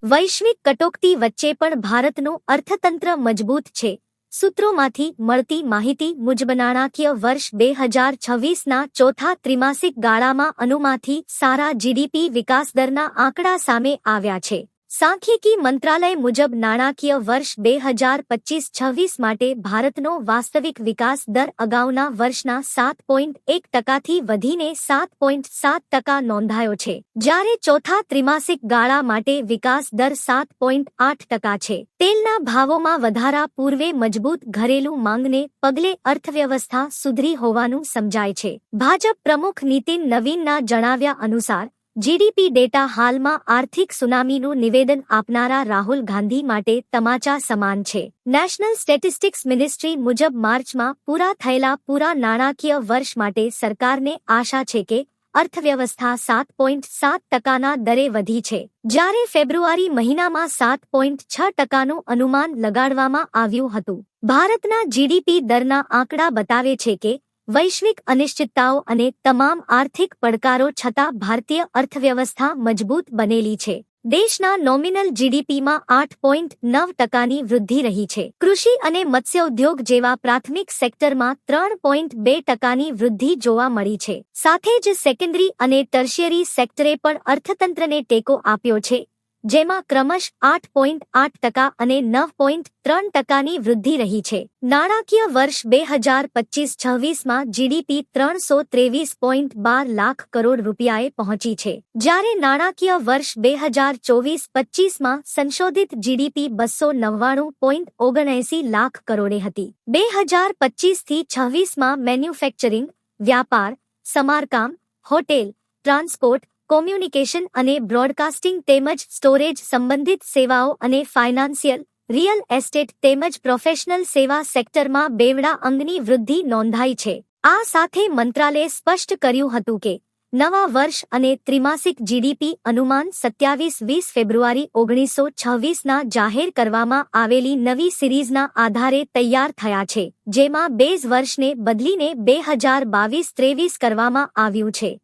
વૈશ્વિક કટોકટી વચ્ચે પણ ભારતનું અર્થતંત્ર મજબૂત છે. સૂત્રોમાંથી મળતી માહિતી મુજબ નાણાકીય વર્ષ 2026ના ચોથા ત્રિમાસિક ગાળામાં અનુમાનથી સારા જીડીપી વિકાસદરના આંકડા સામે આવ્યા છે. સાંખ્યિકી મંત્રાલય મુજબ નાણાકીય વર્ષ 2025-26 માટે ભારતનો વાસ્તવિક વિકાસ દર અગાઉના વર્ષના 7.1%થી વધીને 7.7% નોંધાયો છે, જ્યારે ચોથા ત્રિમાસિક ગાળા માટે વિકાસ દર 7.8% છે. તેલના ભાવોમાં વધારા પૂર્વે મજબૂત ઘરેલું માંગને પગલે અર્થવ્યવસ્થા સુધરી હોવાનું સમજાય છે. ભાજપ પ્રમુખ નીતિન નવીનના જણાવ્યા અનુસાર જીડીપી ડેટા હાલમાં આર્થિક સુનામીનું નિવેદન આપનારા રાહુલ ગાંધી માટે તમાચા સમાન છે. નેશનલ સ્ટેટિસ્ટિક્સ મિનિસ્ટ્રી મુજબ માર્ચમાં પૂરા થયેલા પૂરા નાણાકીય વર્ષ માટે સરકારને આશા છે કે અર્થવ્યવસ્થા 7.7%ના દરે વધી છે, જ્યારે ફેબ્રુઆરી મહિનામાં 7.6%નું અનુમાન લગાડવામાં આવ્યું હતું. ભારતના જીડીપી દરના આંકડા બતાવે છે કે વૈશ્વિક અનિશ્ચિતતાઓ અને તમામ આર્થિક પડકારો છતાં ભારતીય અર્થવ્યવસ્થા મજબૂત બનેલી છે. દેશના નોમિનલ જીડીપીમાં 8.9%ની વૃદ્ધિ રહી છે. કૃષિ અને મત્સ્યોદ્યોગ જેવા પ્રાથમિક સેક્ટરમાં 3.2%ની વૃદ્ધિ જોવા મળી છે. સાથે જ સેકન્ડરી અને ટર્શિયરી સેક્ટરે પણ અર્થતંત્રને ટેકો આપ્યો છે, જેમાં ક્રમશઃ 8.8% અને 9.3%ની વૃદ્ધિ રહી છે. નાણાકીય વર્ષ 2025-26માં જીડીપી 323.12 લાખ કરોડ રૂપિયાએ પહોંચી છે, જ્યારે નાણાકીય વર્ષ 2024-25માં સંશોધિત જીડીપી 299.79 લાખ કરોડે હતી. 2025-26માં મેન્યુફેક્ચરિંગ, વ્યાપાર, સમારકામ, હોટેલ, ટ્રાન્સપોર્ટ, કોમ્યુનિકેશન અને બ્રોડકાસ્ટિંગ તેમજ સ્ટોરેજ સંબંધિત સેવાઓ અને ફાઇનાન્સિયલ, રિયલ એસ્ટેટ તેમજ પ્રોફેશનલ સેવા સેક્ટરમાં બેવડા અંગની વૃદ્ધિ નોંધાઈ છે. આ સાથે મંત્રાલયે સ્પષ્ટ કર્યું હતું કે નવા વર્ષ અને ત્રિમાસિક જીડીપી અનુમાન 27-20 ફેબ્રુઆરી 1926ના જાહેર કરવામાં આવેલી નવી સિરીઝના આધારે તૈયાર થયા છે, જેમાં બેઝ વર્ષને બદલીને 2022-23 કરવામાં આવ્યું છે.